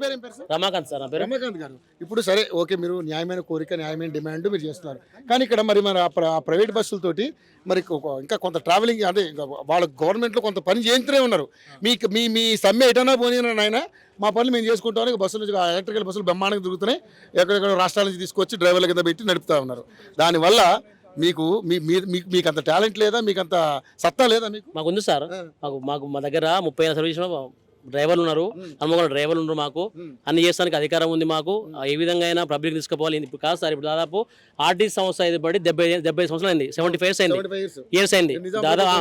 పేరు ఏం పేరు సార్? రమాకాంత్ సార్ నా పేరు. రమాకాంత్ గారు, ఇప్పుడు సరే ఓకే, మీరు న్యాయమైన కోరిక న్యాయమైన డిమాండ్ మీరు చేస్తున్నారు, కానీ ఇక్కడ మరి మన ఆ ప్రైవేట్ బస్సులతోటి మరి ఇంకా కొంత ట్రావెలింగ్ అంటే వాళ్ళ గవర్నమెంట్లో కొంత పని చేయించనే ఉన్నారు. మీకు మీ సమ్మె ఎటన్నా పోనీ నాయన, మా పనులు మేము చేసుకుంటామని బస్సుల నుంచి ఎలక్ట్రికల్ బస్సులు బ్రహ్మాండంగా తిరుగుతున్నాయి, ఎక్కడెక్కడ రాష్ట్రాల నుంచి తీసుకొచ్చి డ్రైవర్ల కింద పెట్టి నడుపుతా ఉన్నారు. దానివల్ల మీకు అంత టాలెంట్ లేదా, మీకు అంత సత్తా లేదా? మాకు ఉంది సార్. మా దగ్గర 30 సర్వీస్ డ్రైవర్లు ఉన్నారు, హనుమకొండ డ్రైవర్లు ఉన్నారు. మాకు అన్ని చేస్తానికి అధికారం ఉంది. మాకు ఏ విధంగా అయినా పబ్లిక్ తీసుకుపోవాలి. ఇప్పుడు కాదు సార్, ఇప్పుడు దాదాపు ఆర్టీసీ సంస్థ ఇది పడి 70 సంవత్సరాలు అయింది, 75 ఇయర్స్ అయింది దాదాపు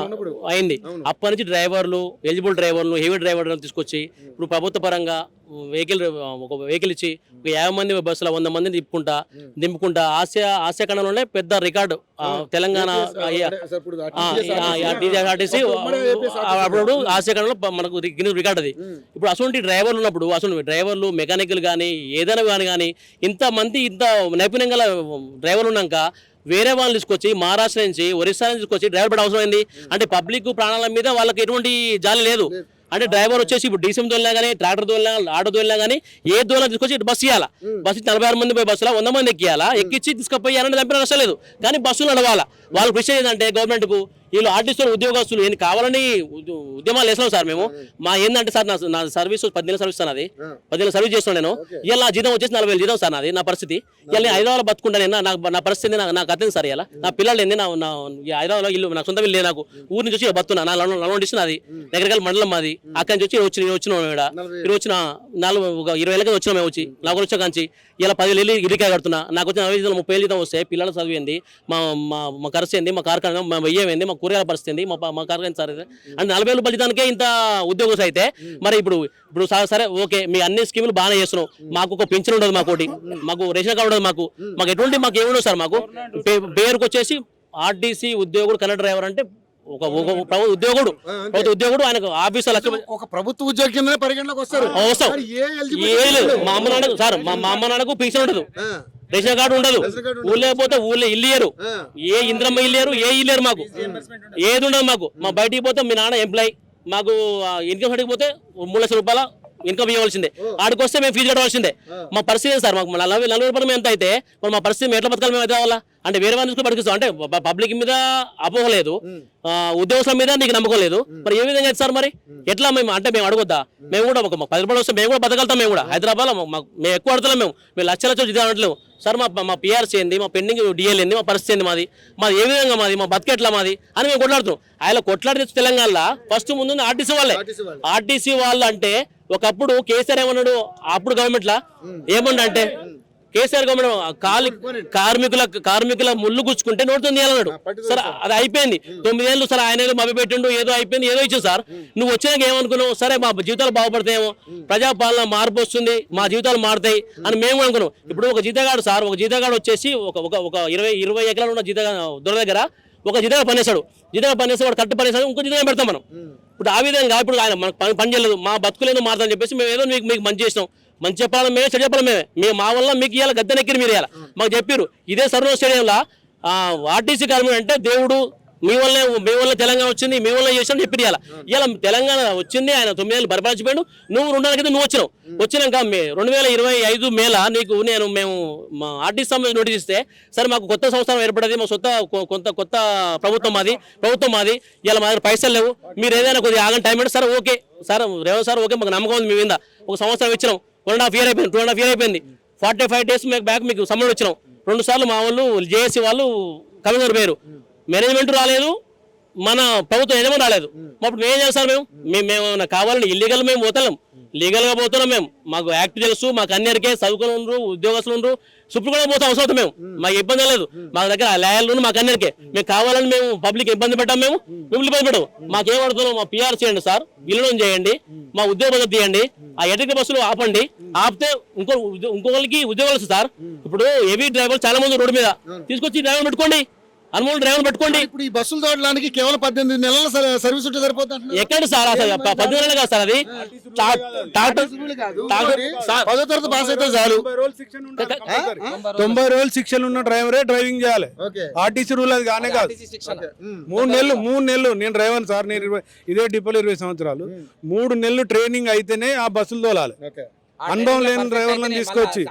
అయింది. అప్పటి నుంచి డ్రైవర్లు, ఎలిజిబుల్ డ్రైవర్లు, హెవీ డ్రైవర్లను తీసుకొచ్చి ఇప్పుడు ప్రభుత్వ పరంగా ఒక వెహికల్ ఇచ్చి 50 మంది బస్సులో 100 మందిని దింపుకుంటా ఆసియా ఖండంలోనే పెద్ద రికార్డు తెలంగాణ ఆర్టీసీ అప్పుడు ఆసియా ఖండంలో మనకు రికార్డు అది. ఇప్పుడు అసలు డ్రైవర్లు ఉన్నప్పుడు, అసలు డ్రైవర్లు మెకానికల్ కానీ ఏదైనా కానీ ఇంత నైపుణ్యం గల డ్రైవర్లు ఉన్నాక వేరే వాళ్ళని తీసుకొచ్చి మహారాష్ట్ర నుంచి ఒరిస్సా నుంచి తీసుకొచ్చి డ్రైవర్ పడే అవసరం ఏంది? అంటే పబ్లిక్ ప్రాణాల మీద వాళ్ళకి ఎటువంటి జాలి లేదు. అంటే డ్రైవర్ వచ్చేసి ఇప్పుడు డీసీఎం దోలినా కానీ, ట్రాక్టర్ దోలినా, ఆటో దోలినా కానీ ఏ దోలినా తీసుకొచ్చి బస్సు ఇవ్వాలా. బస్సు 46 మంది పోయి బస్సులో 100 మంది ఎక్కియాలా, ఎక్కించి తీసుకుపోయాలని చంపిన నష్టం లేదు. కానీ బస్సులు నడవాలా. వాళ్ళు కృషి ఏంటంటే గవర్నమెంట్కు వీళ్ళు ఆర్టీసీలు ఉద్యోగస్తులు ఏం కావాలని ఉద్యమాలు వేసినాం సార్. మేము ఏంటంటే సార్ నా సర్వీస్ 10 నెలల సర్వీస్ అది 10 నెలల సర్వీస్ చేస్తున్నాను నేను. ఇలా నా జీతం వచ్చేసి 40,000 జీతం సార్ నాది. నా పరిస్థితి ఇలా నేను హైదరాబాద్ బతుకుంటా నేను. నా పరిస్థితి నాకు అర్థం సార్. ఇలా నా పిల్లలు ఏంది, నా హైదరాబాద్లో ఇల్లు నాకు సొంత ఇల్లు, నాకు ఊరి నుంచి వచ్చి బతున్నా. నా నల్గొండ డిస్ట్రిక్ట్ నాది, దగ్గరకాల మండలం మాది. అక్కడి నుంచి వచ్చి వచ్చినాం ఇక్కడ వచ్చిన 20 ఏళ్ళకి వచ్చినా మేము వచ్చి నాకు వచ్చా కాంచి ఇలా 10,000 ఇల్లుకాయ కడుతున్నా. నాకు వచ్చిన 30,000 జీతం వస్తే పిల్లలు చదివింది, మా ఖర్చు ఏంది, మా కార్ఖాన మా వెయ్యేంది, మా కూరగాయల పరిస్థితి ఏంది, మా కార్ఖాన సార్ అంటే 40,000 రూపాయల జీతానికే ఇంత ఉద్యోగం అయితే మరి ఇప్పుడు సరే ఓకే, మీ అన్ని స్కీములు బాగానే చేస్తున్నాం. మాకు ఒక పెన్షన్ ఉండదు, మాకు రేషన్ కార్డు ఉండదు, మాకు ఎటువంటి మాకు ఏముండదు సార్. మాకు పేరుకు వచ్చేసి ఆర్టీసీ ఉద్యోగుడు కన్నడ డ్రైవర్ అంటే ఒక ఉద్యోగుడు ఆయనకు ఆఫీసులో ఒక ప్రభుత్వ ఉద్యోగి కిందనే పరిగణలోకి వస్తారు. మా అమ్మ నాన్నకు సార్, మా అమ్మ నాన్నకు పెన్షన్ ఉండదు, రేషన్ కార్డు ఉండదు, ఊళ్ళో పోతే ఊళ్ళో ఇల్లు ఇయ్యరు, ఏ ఇంద్రమ్మ ఇల్లేరు, ఏ ఇల్లేరు, మాకు ఏది ఉండదు. మా బయటికి పోతే మీ నాన్న ఎంప్లాయ్, మాకు ఇన్కమ్ సర్టిఫికేట్ పోతే 3 లక్షల రూపాయల ఇన్కమ్ ఇవ్వాల్సిందే. ఆడికి వస్తే మేము ఫీజు కట్టవలసిందే. మా పరిస్థితి సార్, మాకు 40 రూపాయలు ఎంత అయితే మరి మా పరిస్థితి ఎట్లా బతకాలి మేము? అయితే కావాలా అంటే వేరే వాళ్ళని తీసుకుని బతికిస్తాం. అంటే పబ్లిక్ మీద అపోహ లేదు, ఉద్యోగస్తుల మీద నీకు నమ్మకం లేదు, మరి ఏ విధంగా అయితే సార్ మరి ఎట్లా మేము అంటే మేము అడగొద్దా? మేము కూడా ఒక 10 రూపాయలు వస్తే మేము కూడా బతకగలుగుతాం. మేము కూడా హైదరాబాద్ మేము ఎక్కువ అడుగుతున్నాం. మేము లక్షలు ఇది అనట్లేము సార్. మా పిఆర్సీ ఏంది, మా పెండింగ్ డిఎల్ ఏంది, మా పరిస్థితి ఏంది, మాది ఏ విధంగా మా బతికెట్లా మాది అని మేము కొట్లాడుతున్నాం. ఆయన కొట్లాడి తెలంగాణలో ఫస్ట్ ముందు ఆర్టీసీ వాళ్ళే. ఆర్టీసీ వాళ్ళు అంటే ఒకప్పుడు కేసీఆర్ ఏమన్నాడు, అప్పుడు గవర్నమెంట్ లా ఏమన్నా అంటే కేసీఆర్ గవర్నమెంట్ కార్మికుల ముళ్ళు గుచ్చుకుంటే నోటుతో తీయాలన్నాడు సార్. అది అయిపోయింది. 9 ఏళ్ళు సార్ ఆయన ఏదో మభ్య పెట్టిండు, ఏదో అయిపోయింది, ఏదో ఇచ్చింది సార్. నువ్వు వచ్చినాక ఏమనుకున్నావు? సరే మా జీవితాలు బాగుపడతాయేమో, ప్రజాపాలన మార్పు వస్తుంది, మా జీవితాలు మారుతాయి అని మేము అనుకున్నాం. ఇప్పుడు ఒక జీతగాడు వచ్చేసి ఒక 20 ఎకరాలు ఉన్న దొర దగ్గర ఒక జీతగాడు పనిచేస్తాడు. వాడు కరెక్ట్ పనిచేస్తాడు, ఇంకో జీతగా పెడతాం మనం. ఇప్పుడు ఆ విధంగా ఇప్పుడు ఆయన మనకు పని చేయలేదు, మా బతుకులేదో మారుతామని చెప్పేసి మేము ఏదో మీకు మంచి చేసినాం. మంచి చెప్పాలి మేమే, చెడు చెప్పాలి మేమే. మా వల్ల మీకు ఇవాళ గద్దెనెక్కిరు, మీరు ఇవాళ మాకు చెప్పారు. ఇదే సర్వ స్టేడియంలో ఆర్టీసీ కార్మికుడు అంటే దేవుడు, మీ వల్ల తెలంగాణ వచ్చింది, మీ వల్ల చేసాను చెప్పి ఇలా తెలంగాణ వచ్చింది. ఆయన 9 ఏళ్ళు పరిపాలించిపోయాడు. నువ్వు 2 నెలల క్రితం నువ్వు వచ్చినాక 2025 మేల మేము మా ఆర్టీసీ సంబంధించి నోటీస్ ఇస్తే సరే మాకు కొత్త సంస్థానం ఏర్పడేది, మా కొత్త ప్రభుత్వం మాది ఇలా మా దగ్గర పైసలు లేవు, మీరు ఏదైనా కొద్దిగా ఆగని టైం అంటే సరే okay sir Revanth sir okay మాకు నమ్మకం ఉంది మీ మీద. ఒక సంవత్సరం ఇచ్చినాం, 1.5 ఇయర్ అయిపోయింది, 2.5 ఇయర్ అయిపోయింది. 45 days బ్యాక్ మీకు సమ్మన్ వచ్చినాం. 2 సార్లు మా వాళ్ళు జేఏసీ వాళ్ళు కమిషనర్ పేరు, మేనేజ్మెంట్ రాలేదు, మన ప్రభుత్వం యజమాని రాలేదు. అప్పుడు మేము ఏం చేస్తాం? మేము కావాలని ఇల్లీగల్ మేము పోతున్నాం, లీగల్గా పోతున్నాం. మేము మాకు యాక్ట్ తెలుసు, మాకు అన్నిటికే చదువుకుని ఉండరు, ఉద్యోగస్తులు ఉండరు, సుప్రీంకోర్టు పోతే అవసరం మేము, మాకు ఇబ్బంది లేదు. మా దగ్గర లాయర్లు మాకు అన్నిటికే మేము కావాలని మేము పబ్లిక్ ఇబ్బంది పెట్టాం, మిమ్మల్ని ఇబ్బంది పెట్టాము. మాకేం అడుగుతున్నాం? మా పిఆర్ చేయండి సార్, విలీనం చేయండి, మా ఉద్యోగ పద్ధతి తీయండి, ఆ ఎలక్ట్రిక్ బస్సులు ఆపండి. ఆపితే ఇంకొకరికి ఉద్యోగాలు వస్తుంది సార్. ఇప్పుడు హెవీ డ్రైవర్లు చాలా మంది రోడ్డు మీద తీసుకొచ్చి డ్రైవర్ పెట్టుకోండి, అనుమూల డ్రైవర్ పెట్టుకోండి. ఇప్పుడు ఈ బస్సులు తోడడానికి కేవలం 18 నెలల సర్వీస్ ఉంటే సరిపోతుంది. ఎక్కడ సార్ అసలు 18 నెలలు కాదు సార్, అది 10వ తరగతి పాస్ అయితే చాలు. 90 రోజులు శిక్షణ ఉన్న డ్రైవరే డ్రైవింగ్ చేయాలి. ఆర్టీసీ రూల్ అది కానే కాదు. 3 నెలలు నేను డ్రైవర్ సార్, నేను ఇదే డిపోలో 20 సంవత్సరాలు. 3 నెలలు ట్రైనింగ్ అయితేనే ఆ బస్సులు తోలాలి. అనుభవం లేని డ్రైవర్లను తీసుకొచ్చి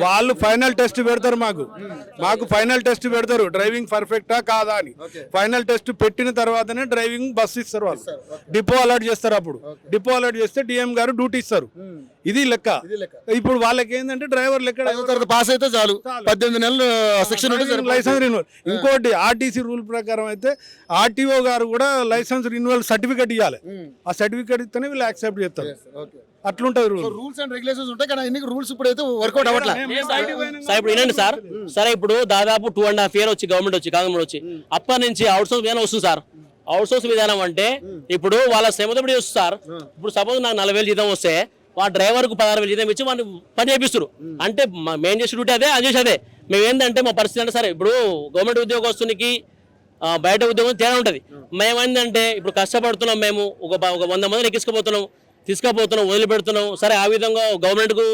వాళ్ళు ఫైనల్ టెస్ట్ పెడతారు. మాకు ఫైనల్ టెస్ట్ పెడతారు, డ్రైవింగ్ పర్ఫెక్టా కాదా అని. ఫైనల్ టెస్ట్ పెట్టిన తర్వాతనే డ్రైవింగ్ బస్సు ఇస్తారు వాళ్ళు. డిపో అలాట్ చేస్తారు. అప్పుడు డిపో అలాట్ చేస్తే డిఎం గారు డ్యూటీ ఇస్తారు. ఇది లెక్క. ఇప్పుడు వాళ్ళకి ఏంటంటే డ్రైవర్ లెక్క పాస్ అయితే చాలు, 18 నెలలు సెక్షన్ లైసెన్స్ రెన్యువల్. ఇంకోటి ఆర్టీసీ రూల్ ప్రకారం అయితే ఆర్టీఓ గారు కూడా లైసెన్స్ రెన్యువల్ సర్టిఫికేట్ ఇవ్వాలి. ఆ సర్టిఫికేట్ ఇస్తేనే వీళ్ళు యాక్సెప్ట్ చేస్తారు. అట్లుంటది రూల్స్ అండ్ రెగ్యులేషన్స్ ఉంటాయి కానీ ఎన్ని రూల్స్ ఇప్పుడు అయితే వర్కౌట్ అవ్వట్లేదు. సార్ ఇప్పుడు వినండి సార్, సరే ఇప్పుడు దాదాపు 2.5 years వచ్చి గవర్నమెంట్ వచ్చి అప్పటి నుంచి అవుట్ సోర్స్ విధానం వస్తుంది సార్. అవుట్ సోర్స్ విధానం అంటే ఇప్పుడు వాళ్ళ శ్రమతో వస్తుంది సార్. ఇప్పుడు సపోజ్ నాకు 40,000 జీతం వస్తే ఆ డ్రైవర్ కు 16,000 జీతం ఇచ్చి వాళ్ళు పని చేపిస్తారు. అంటే మేము చేసే డ్యూటీ అదే, అది చేసి అదే. మేము ఏంటంటే మా పరిస్థితి అంటే సరే ఇప్పుడు గవర్నమెంట్ ఉద్యోగస్తునికి బయట ఉద్యోగం తేడా ఉంటుంది. మేమేంటంటే ఇప్పుడు కష్టపడుతున్నాం, మేము ఒక 100 మందిని తీసుకుపోతున్నాం, వదిలిపెడుతున్నాం. సరే ఆ విధంగా గవర్నమెంట్కు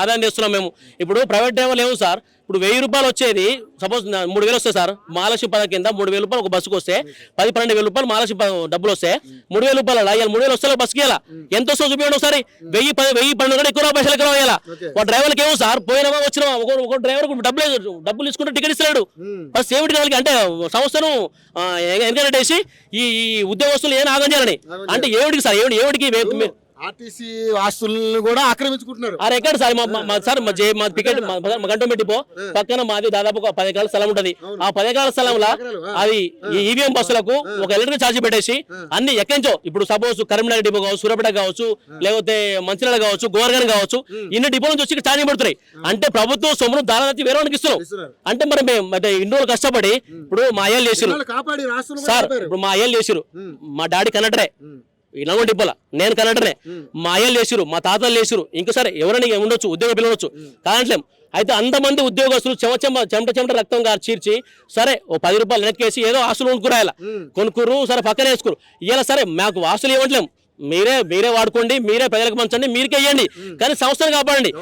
ఆదాయం చేస్తున్నాం మేము. ఇప్పుడు ప్రైవేట్ డ్రైవర్లు ఏమో సార్, ఇప్పుడు 1,000 రూపాయలు వచ్చేది సపోజ్ 3,000 వస్తాయి సార్. మహాలక్ష్మి పథకం కింద 3,000 రూపాయలు ఒక బస్సుకు వస్తే 10-12,000 రూపాయలు మహాలక్ష్మి డబ్బులు వస్తే 3,000 రూపాయలు ఇలా 3,000 వస్తే బస్సుకి ఇలా ఎంత వస్తుందో చూపించండి ఒకసారి. 1,000-1,200 కూడా ఎక్కువ పైసలు ఎక్కువ వేయాలా. ఒక డ్రైవర్కి ఏమో సార్ పోయినామా వచ్చినామా, ఒక డ్రైవర్ డబ్బులు తీసుకుంటే టికెట్ ఇస్తున్నాడు. బస్ ఏమిటి వాళ్ళకి అంటే సంస్థను ఎంకరేజ్ చేసి ఈ ఉద్యోగస్తులు ఏం ఆగం చేయాలని అంటే ఏమిటికి సార్, ఏమిటికి ఆర్టీసీ ఆస్తులను కూడా ఆక్రమించుకుంటున్నారు. అరే ఎక్కడ సార్ సార్ మా టికెట్ మా గంట పెట్టిపో పక్కన మాది దాదాపు ఒక 10 ఎకరాల స్థలం ఉంటది. ఆ 10 ఎకరాల స్థలంలో అది ఈవీఎం బస్సులకు ఒక ఎలక్ట్రిక్ ఛార్జ్ పెట్టేసి అన్ని ఎక్కించో. ఇప్పుడు సపోజ్ కరీంనగర్ డిపో కావచ్చు, సూర్యాపేట కావచ్చు, లేకపోతే మంచిర్యాల కావచ్చు, గోవర్గన్ కావచ్చు, ఇన్ని డిపో నుంచి వచ్చి ఛార్జింగ్ పెడుతున్నాయి. అంటే ప్రభుత్వం సొమ్మును దాదాపు వేరే వాళ్ళకి ఇస్తున్నాం. అంటే మరి మేము ఇన్ని రోజులు కష్టపడి ఇప్పుడు మా అయ్యలు చేసిరు సార్. ఇప్పుడు మా అయ్యలు చేసిరు, మా డాడీ కన్నడరే ఈ నల్గొండ డిపోలా, నేను కన్నడనే. మా అయ్యలు లేచిరు, మా తాతలు లేచిరు, ఇంకా సరే ఎవరైనా ఉండొచ్చు, ఉద్యోగ పిల్లలు ఉండొచ్చు కానట్లేం. అయితే అంతమంది ఉద్యోగస్తులు చెమట రక్తం చీర్చి సరే ఓ 10 రూపాయలు వెనక్కేసి ఏదో ఆస్తులు కొనుక్కురు, సరే పక్కన వేసుకురు. ఇలా సరే మాకు ఆస్తులు ఇవ్వట్లేం, మీరే వాడుకోండి, మీరే ప్రజలకు పంచండి, మీరుకే ఇవ్వండి, కానీ సంస్థను కాపాడండి.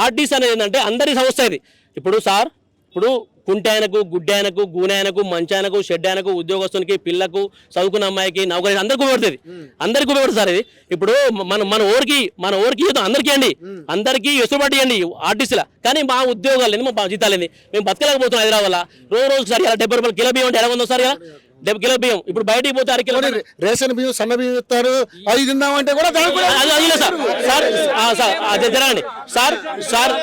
ఆర్టీసీ అనేది ఏంటంటే అందరి సంస్థ ఇది. ఇప్పుడు సార్ ఇప్పుడు కుంటాయనకు, గుడ్డాయనకు, గూనాయనకు, మంచాయనకు, షెడ్డాయనకు, ఉద్యోగస్తునికి, పిల్లకు, చదువుకున్న అమ్మాయికి, నౌకరీ అందరికీ ఉపయోగపడుతుంది. అందరికీ ఉపయోగపడుతుంది సార్ ఇది. ఇప్పుడు మన ఊరికి అందరికీ అండి, అందరికీ వెసులుబాటు ఇవ్వండి ఆర్టీసీలా. కానీ మా ఉద్యోగాలు ఏంది, మా జీతాలు ఏంది, మేము బతకలేకపోతున్నాం. హైదరాబాద్ రోజు సార్ ఇలా 70 రూపాయలు కిలో బియ్యం అంటే ఎలా ఉందో సార్, ఇలా 70 కిలో బియ్యం. ఇప్పుడు బయటికి పోతే 1 కిలో రేషన్ బియ్యం, సన్న బియ్యం ఇస్తారు, అది తిందామంటే కూడా జరగండి సార్ సార్.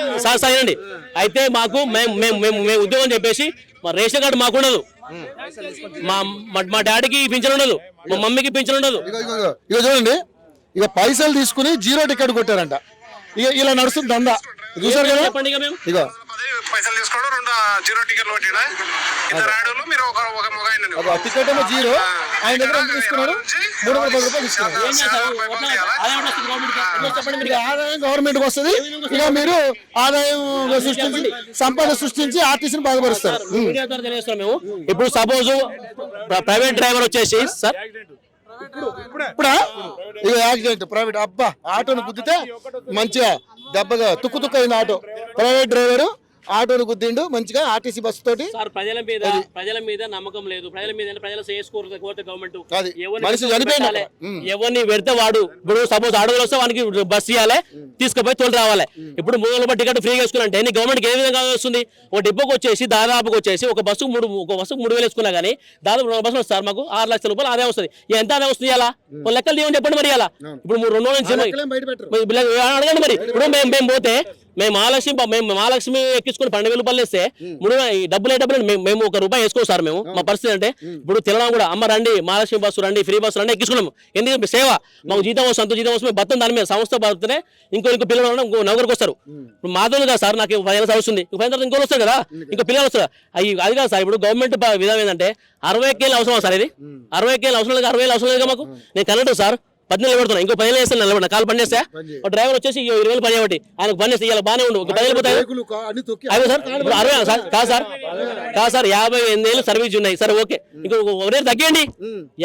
అయితే మాకు మేము ఉద్యోగం చెప్పేసి మా రేషన్ కార్డు మాకు ఉండదు, మా డాడీకి పింఛన్ ఉండదు, మా మమ్మీకి పింఛన్ ఉండదు. ఇక చూడండి, ఇక పైసలు తీసుకుని 0 టికెట్ కొట్టారంట. ఇక ఇలా నడుస్తుంది దందా, చూసారు కదా. చెప్పండి ఇక మేము ఇక పైసలు తీసుకోవడం 2 0 టికెట్లు కొట్టినా ఇద్దరు ఆడోళ్ళు, మీరు ఒక మొగాయన టికెట్ ఏమో 0, ఆయన దగ్గర ఎంత తీసుకున్నారు, 310 రూపాయలు తీసుకున్నారు. ఆదాయం గవర్నమెంట్ వస్తుంది. ఇక మీరు ఆదాయం సృష్టించి, సంపద సృష్టించి ఆర్టీసీని బాగుపరుస్తారు. మేము ఇప్పుడు సపోజ్ ప్రైవేట్ డ్రైవర్ వచ్చేసి సార్ ఇప్పుడా ఇక యాక్సిడెంట్ ప్రైవేట్ అబ్బా ఆటోను గుద్దితే మంచిగా దెబ్బగా తుక్కు అయింది ఆటో. ప్రైవేట్ డ్రైవరు ఆటోను గుద్దిండు మంచిగా ఆర్టీసీ బస్సు తోటి. సార్ ప్రజల మీద నమ్మకం లేదు, ప్రజలు చేసుకోరు గవర్నమెంట్. ఎవరిని పెడితే వాడు ఇప్పుడు సపోజ్ ఆటోలు వస్తే వానికి బస్సు ఇవ్వాలి, తీసుకుపోయి తోలు రావాలి. ఇప్పుడు 300 రూపాయలు టికెట్ ఫ్రీగా వేసుకున్నాంటే గవర్నమెంట్ ఏ విధంగా వస్తుంది. ఒక డిపోకి వచ్చేసి దాదాపుకి వచ్చేసి ఒక బస్సుకు 3,000 వేసుకున్నా కానీ దాదాపు 2 బస్సులు వస్తారు, మాకు 6 లక్షల రూపాయలు ఆదాయం వస్తుంది. ఎంత ఆదాయం వస్తుంది అలా లెక్కలు ఏమని చెప్పండి మరి. అలా ఇప్పుడు 2 రోజుల నుంచి అడగండి మరి. ఇప్పుడు మేము పోతే మేము మహాలక్ష్మి ఎక్కించుకుని 12,000 రూపాయలు వేస్తే డబ్బులు మేము 1 రూపాయి వేసుకోవచ్చు సార్. మేము మా పరిస్థితి అంటే ఇప్పుడు తెలంగాణ కూడా అమ్మ రండి, మహాలక్ష్మి బస్సు రండి, ఫ్రీ బస్సు రండి ఎక్కించుకున్నాము. ఎందుకంటే సేవ మాకు జీతం వస్తుంది, అంత జీతం వస్తుంది, బతం దాని మీద సంస్థ బతుకునే ఇంకో పిల్లలు నౌకరికి వస్తారు. ఇప్పుడు మాతో కదా సార్, నాకు 5 ఏళ్ళ వస్తుంది, 5 తర్వాత ఇంకోటి వస్తారు కదా, ఇంకో పిల్లలు వస్తారు. అది కాదు సార్. ఇప్పుడు గవర్నమెంట్ విధానం ఏంటంటే 60 ఏళ్ళు అవసరం సార్. ఇది 60 ఏళ్ళు అవసరం లేదు, 60 ఏళ్ళు అవసరం లేదు మాకు. నేను కన్నట్టు సార్ 10 పెడుతున్నా, ఇంకో 10 వేస్తాను నిలబడిన కాలు పని చేస్తా. డ్రైవర్ వచ్చేసి 20,000 పని చేయబట్టి ఆయనకు పని చేస్తే ఇలా బాగానే ఉండు, ఒక 10 పోతాయి. అదే సార్ 60 సార్ కాదు సార్ 58 ఏళ్ళు సర్వీస్ ఉన్నాయి సార్. ఓకే ఇంకో తగ్గండి,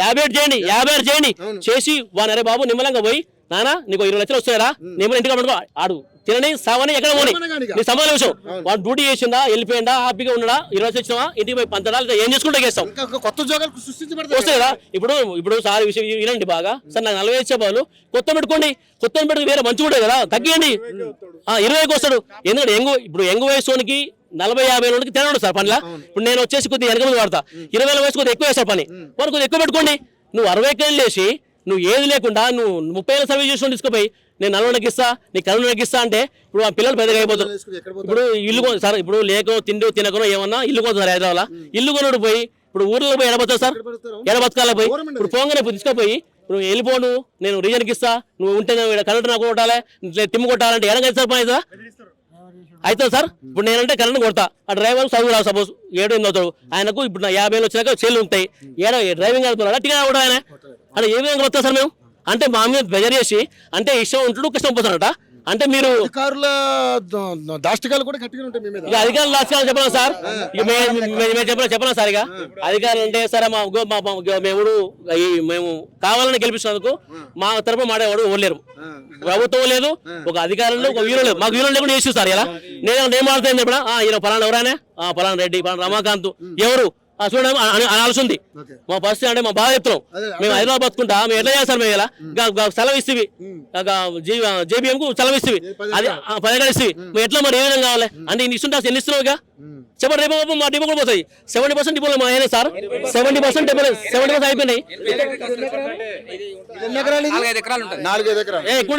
57 చేయండి, 56 చేయండి చేసి వాడు అరే బాబు నిమ్మలంగా పోయి నానా నీకు 20 లక్షలు వస్తాయరా, నిమ్మలు ఇంటికి ఆడు తినని సావని ఎక్కడ పోనీ ఏమనగాని ఇక. నీ సమాధానం విషయం వాడు డ్యూటీ చేసిందా వెళ్ళిపోయిందా హ్యాపీగా ఉన్నాడా ఈరోజు వచ్చినావా ఇంటికి పోయి పంచడాలు ఏం చేసుకుంటా చేస్తాం ఇంకా కొత్త ఉద్యోగాలు సృష్టించబడతాయి వస్తాయి కదా ఇప్పుడు సార్ విషయం వినండి బాగా సార్ నాకు 40 ఇచ్చే వాళ్ళు కొత్త పెట్టుకోండి కొత్త పెట్టుకుని వేరే మంచిగా ఉంటుంది కదా తగ్గియండి 20కి వస్తాడు ఎందుకంటే ఇప్పుడు యంగ్ వయసుకి 40-50 ఏళ్ళకి తినడు సార్ పనిలా ఇప్పుడు నేను వచ్చేసి కొద్దిగా వెనక ముందు వాడతా 20 ఏళ్ళ వయసు కొద్దిగా ఎక్కువ వేస్తారు పని వాళ్ళు కొద్దిగా ఎక్కువ పెట్టుకోండి నువ్వు 60 ఏళ్ళు లేచి నువ్వు ఏది లేకుండా నువ్వు 30 ఏళ్ళ సర్వీస్ చేసుకుని తీసుకుపోయి నేను 40 ఇస్తా నీ 40 ఇస్తా అంటే ఇప్పుడు ఆ పిల్లలు పెద్దగా అయిపోతారు ఇప్పుడు ఇల్లు సార్ ఇప్పుడు లేకో తిండి తినకనో ఏమన్నా ఇల్లు కొంటారు హైదరాబాద్ ఇల్లు కొనుడు పోయి ఇప్పుడు ఊర్లో పోయి ఎడబడతావు సార్ ఎడబతకాల పోయి ఇప్పుడు పోగానే తీసుకుపోయి ఇప్పుడు వెళ్ళిపోను నేను రీజన్కి ఇస్తా నువ్వు ఉంటే కరెంట్ నాకు కొట్టాలి తిమ్ము కొట్టాలంటే ఎడగైతే సార్ పని అవుతుంది సార్ ఇప్పుడు నేనంటే కరెంట్ కొడతా ఆ డ్రైవర్ చదువు రావు సపోజ్ 7-8 అవుతాడు ఆయనకు ఇప్పుడు 50 ఏళ్ళు వచ్చినాక చేళ్ళు ఉంటాయి డ్రైవింగ్ అవుతున్నాడు టికెట్ కూడా ఆయన అంటే ఏ విధంగా వస్తా సార్ మేము అంటే మా మీద ప్రెజర్ చేసి అంటే ఇష్టం ఉంటుడు కష్టం పోతాడట అంటే మీరు అధికారుల దాష్టికాలు కూడా గట్టిగా ఉంటాయి మీ మీద ఇక అధికారులు దాచుకోవాలని చెప్పాలి సార్ ఇక మేము చెప్పనా సార్ ఇక అధికారులు అంటే సరే మేము కావాలని గెలిపించినందుకు మా తరపున మాడేవాడు ఓడలేరు ప్రభుత్వం లేదు ఒక అధికారులు ఒక వీరులు లేదు మాకు వీరులు లేకుండా చేసి సార్ ఇలా నేను మాట్లాడుతాను చెప్పిన ఈయన పలానా ఎవరైనా పలానా రెడ్డి పలానా రమాకాంత్ ఎవరు చూడండి అనాల్సింది మా పరిస్థితి అంటే మా బాగా చెప్తున్నాం మేము హైదరాబాద్ బతుకుంటా మేము ఎట్లా చేస్తాం మేము ఇలా సెలవు ఇస్తేవి జేబీఎం కు సెలవు ఇస్తేవి అది 10 ఎకరాలు ఇస్తేవి మేము ఎట్లా మరి ఏ విధంగా కావాలి అంటే ఇన్ని ఇస్తుంటా ఎన్ని ఇస్తున్నావు ఇక చెప్పండి రేపు మా డిపో కూడా పోతాయి 70% డిపోలు మా అయినాయి సార్ 70% అయిపోయినాయి 4 ఎకరాలు ఎక్కువ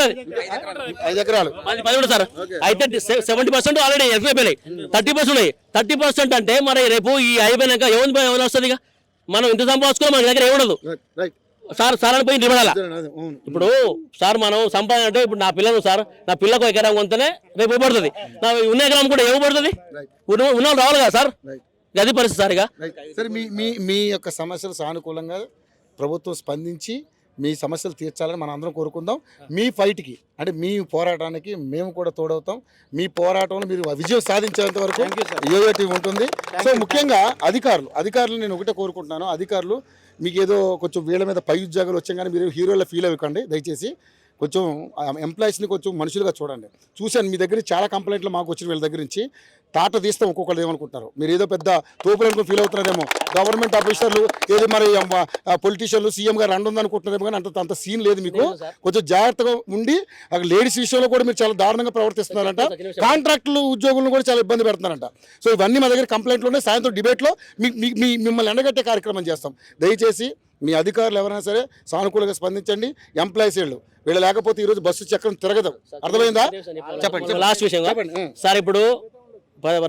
5 ఎకరాలు 10 సార్ అయితే 70% ఆల్రెడీ అయిపోయినాయి 30% ఉన్నాయి 30% అంటే మరి రేపు ఈ అయిపోయినాక ఎవరు వస్తుంది ఇక మనం ఇంత సంపాదించుకోవాలి మన దగ్గర ఏముండదు సార్ అని పోయి నిలబడాల ఇప్పుడు సార్ మనం సంపాదన అంటే ఇప్పుడు నా పిల్లలు సార్ నా పిల్లకు ఎకరం కొంతనే రేపు ఇవ్వబడుతుంది నా ఉన్న ఎకరం కూడా ఇవ్వబడుతుంది ఉన్న రావాలి కదా సార్ అది పరిస్థితి సార్ ఇక సరే మీ యొక్క సమస్యలు సానుకూలంగా ప్రభుత్వం స్పందించి మీ సమస్యలు తీర్చాలని మనం అందరం కోరుకుందాం మీ ఫైట్కి అంటే మీ పోరాటానికి మేము కూడా తోడవుతాం మీ పోరాటంలో మీరు విజయం సాధించేంత వరకు యోయోటీ ఉంటుంది సో ముఖ్యంగా అధికారులు నేను ఒకటే కోరుకుంటున్నాను అధికారులు మీకు ఏదో కొంచెం వీళ్ళ మీద పై ఉద్యోగాలు వచ్చాం కానీ మీరు హీరోల ఫీల్ అవ్వకండి దయచేసి కొంచెం ఎంప్లాయీస్ని కొంచెం మనుషులుగా చూడండి చూశాను మీ దగ్గర చాలా కంప్లైంట్లు మాకు వచ్చిన వీళ్ళ దగ్గర నుంచి తాట తీస్తాం ఒక్కొక్కరు ఏమనుకుంటారు మీరు ఏదో పెద్ద తోపులను ఫీల్ అవుతున్నారేమో గవర్నమెంట్ ఆఫీసర్లు ఏదో మరి పొలిటీషియన్లు సీఎం గారు అనుకుంటున్నారేమో కానీ అంత సీన్ లేదు మీకు కొంచెం జాగ్రత్తగా ఉండి అక్కడ లేడీస్ విషయంలో కూడా మీరు చాలా దారుణంగా ప్రవర్తిస్తున్నారంట కాంట్రాక్టులు ఉద్యోగులను కూడా చాలా ఇబ్బంది పెడుతున్నారంట సో ఇవన్నీ మా దగ్గర కంప్లైంట్లు ఉన్నాయి సాయంత్రం డిబేట్లో మిమ్మల్ని ఎండగట్టే కార్యక్రమం చేస్తాం దయచేసి మీ అధికారులు ఎవరైనా సరే సానుకూలంగా స్పందించండి ఎంప్లాయీస్ వీళ్ళు లేకపోతే ఈరోజు బస్సు చక్రం తిరగదు అర్థమైందా చెప్పండి లాస్ట్ విషయం సార్ ఇప్పుడు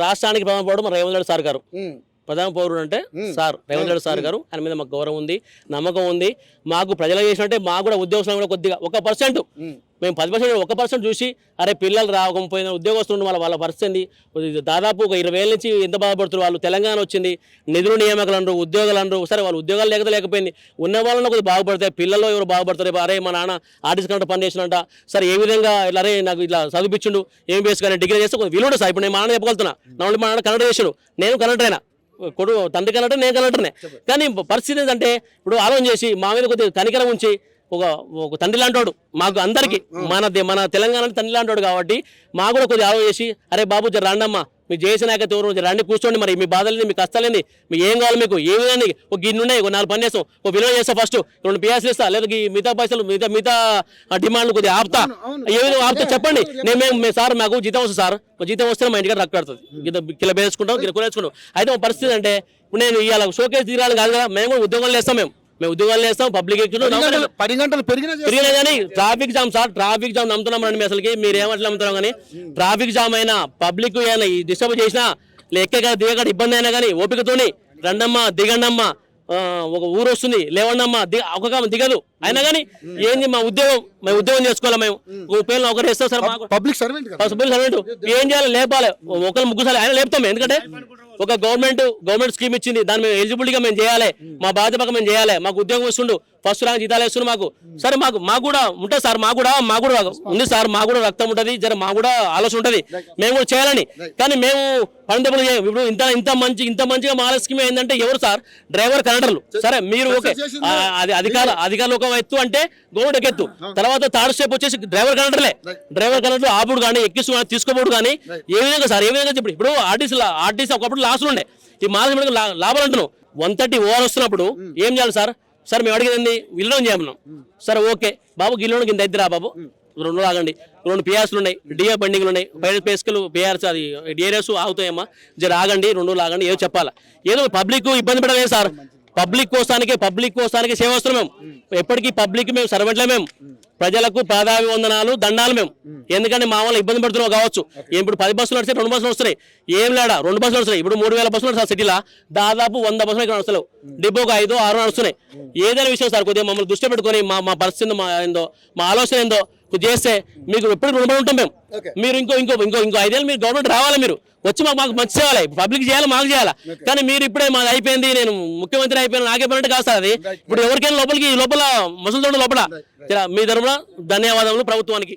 రాష్ట్రానికి ప్రధాన పౌరుడు మన రేవంత్ రెడ్డి సార్ గారు ప్రధాన పౌరుడు అంటే సార్ రేవంత్ రెడ్డి సార్ గారు ఆయన మీద మాకు గౌరవం ఉంది నమ్మకం ఉంది మాకు ప్రజలు చేసినట్టే మాకు కూడా ఉద్యోగస్తులు కూడా కొద్దిగా 1% మేము 10% 1% చూసి అరే పిల్లలు రాకపోయిన ఉద్యోగస్తులు వాళ్ళ పరిస్థితి దాదాపు ఒక 20 ఏళ్ళ నుంచి ఎంత బాధపడుతున్నారు వాళ్ళు తెలంగాణ వచ్చింది నిధులు నియామకాలు అనరు ఉద్యోగాలు అనరు సరే వాళ్ళు ఉద్యోగాలు లేకపోయింది ఉన్న వాళ్ళని కొద్దిగా బాగుపడతాయి పిల్లలు ఎవరు బాగుపడతారు అరే మా నాన్న ఆర్టీసీ కరెంట్ పని చేసినట్ట సరే ఏ విధంగా ఇలా అరే నాకు ఇట్లా చదివించుండు ఏం బేసుకొని డిగ్రీ చేస్తే కొంచెం విలువ సార్ ఇప్పుడు నేను మా నాన్న చెప్పగలుగుతున్నా నా మా నాన్న కన్నడ చేసాడు నేను కన్నడ అయినా తండ్రి కలెక్టర్ నేను కలెక్టర్నే కానీ పరిస్థితి ఏంటంటే ఇప్పుడు ఆలోచన చేసి మా మీద కొద్దిగా కనికరం ఉంచి ఒక తండ్రి లాంటి మాకు అందరికీ మన తెలంగాణ తండ్రి లాంటి కాబట్టి మాకు కూడా కొద్దిగా ఆలోచన చేసి అరే బాబు జర రాండమ్మా మీకు చేసిన ఎవరు రండి కూర్చోండి మరి మీ బాధలేంది మీ కష్టాలేంది మీకు ఏం కావాలి మీకు ఏ విధంగా ఒక గిన్నె ఉన్నాయి ఒక 4 పని చేస్తాం ఒక విలువ చేస్తా ఫస్ట్ 2 పియాసులు ఇస్తా లేదా మిగతా పైసలు మిగతా డిమాండ్లు కొద్దిగా ఆపుతా ఏ విధంగా ఆపుతా చెప్పండి మేము సార్ మాకు జీతం వస్తుంది సార్ జీతం వస్తే మా ఇంటికి రక్కు కడుతుంది కిలో వేసుకుంటాం కిలో కూరేసుకుంటాం అయితే మా పరిస్థితి అంటే ఇప్పుడు నేను ఇవాళ షోకేస్ తీరాలి కాదు కదా మేము కూడా ఉద్యోగాలు చేస్తాం మేము ఉద్యోగాలు చేస్తాం పబ్లిక్ 10 గంటలు పెరిగినా కానీ traffic jam sir traffic jam నమ్ముతున్నాం మీ అసలుకి మీరు ఏమట్లా నమ్ముతున్నాం కానీ ట్రాఫిక్ జామ్ అయినా పబ్లిక్ అయినా డిస్టర్బ్ చేసినా ఎక్కడ దిగక్కడ ఇబ్బంది అయినా కానీ ఓపికతోని రండమ్మా దిగండమ్మా ఒక ఊరు వస్తుంది లేవండమ్మా ఒక దిగదు అయినా కానీ ఏంది మా ఉద్యోగం చేసుకోవాలి మేము ఉపయోగం ఒకరు వేస్తాం సార్ పబ్లిక్ సర్వెంట్ ఏం చేయాలి లేపాలి ఒకరు ముగ్గురు సార్ ఆయన లేపుతాం ఎందుకంటే ఒక గవర్నమెంట్ స్కీమ్ ఇచ్చింది దాని మేము ఎలిజిబిలిటీగా మేము చేయాలి మా బాధ్యత మేము చేయాలి మాకు ఉద్యోగం వస్తుండు ఫస్ట్ ర్యాంక్ జీతాలు వేస్తుండు మాకు సరే మాకు కూడా ఉంటుంది సార్ మాకు కూడా ఉంది సార్ మాకు కూడా రక్తం ఉంటుంది జర మాకు కూడా ఆలోచన ఉంటుంది మేము కూడా చేయాలని కానీ మేము పనిదెబ్బలు ఇప్పుడు ఇంత మంచిగా మా స్కీమ్ ఏంటంటే ఎవరు సార్ డ్రైవర్ కండక్టర్లు సరే మీరు ఓకే అది అధికారులు ఒక ఎత్తు అంటే గవర్నమెంట్ ఒక ఎత్తు, తర్వాత థర్డ్ స్టెప్ వచ్చేసి డ్రైవర్ కండక్టర్ ఆపుడు కానీ ఎక్కిస్తు తీసుకోబోడు కానీ ఏ విధంగా సార్, ఏ విధంగా ఇప్పుడు ఆర్టీసీ ఒకప్పుడు లాస్లు ఉండే, ఈ మాసం లాభాలు అంటున్నాం. 130 ఓవర్ వస్తున్నప్పుడు ఏం చేయాలి సార్? సార్ మేము అడిగేది విల్లోన్ చేయమన్నాం. సరే ఓకే బాబు, గిల్లోనికి ఇంత ఇద్దరా బాబు, 2 ఆగండి, 2 పిఆర్స్లు ఉన్నాయి, డిఏ బండింగ్లు ఉన్నాయి, పైన పేస్కలు పిఆర్స్ అది డిఆర్ఎస్ ఆగుతాయమ్మా, జర ఆగండి, 2 ఆగండి, ఏదో చెప్పాలా. ఏదో పబ్లిక్ ఇబ్బంది పడలేదు సార్, పబ్లిక్ కోసానికి సేవ వస్తున్నాం మేము. ఎప్పటికీ పబ్లిక్ మేము సర్వెంట్లే, మేము ప్రజలకు పాదాభివందనాలు దండాలు మేము. ఎందుకంటే మా వల్ల ఇబ్బంది పడుతున్నావు కావచ్చు. ఇప్పుడు 10 బస్సులు నడిస్తే 2 బస్సులు వస్తున్నాయి, ఏం లేడా 2 బస్సులు వస్తున్నాయి. ఇప్పుడు 3000 బస్సులు నడుస్తాయి సిటీలో, దాదాపు 100 బస్సులు ఇక్కడ నడుస్తలేవు, డిపోకు 5, 6 నడుస్తున్నాయి. ఏదైనా విషయం సార్ కొద్దిగా మమ్మల్ని దృష్టి పెట్టుకొని మా పరిస్థితి మా ఆలోచన ఏందో చేస్తే మీకు ఎప్పుడు రుణపడి ఉంటాం మేము. మీరు ఇంకో 5 ఏళ్ళు మీరు గవర్నమెంట్ రావాలి, మీరు వచ్చి మాకు మంచి చేయాలి, పబ్లిక్ చేయాలి, మాకు చేయాలి. కానీ మీరు ఇప్పుడే మాది అయిపోయింది, నేను ముఖ్యమంత్రి అయిపోయినా నాకే పడినట్టు కాదు సార్ అది. ఇప్పుడు ఎవరికైనా లోపల మసులు లోపల మీ తరఫున ధన్యవాదములు ప్రభుత్వానికి.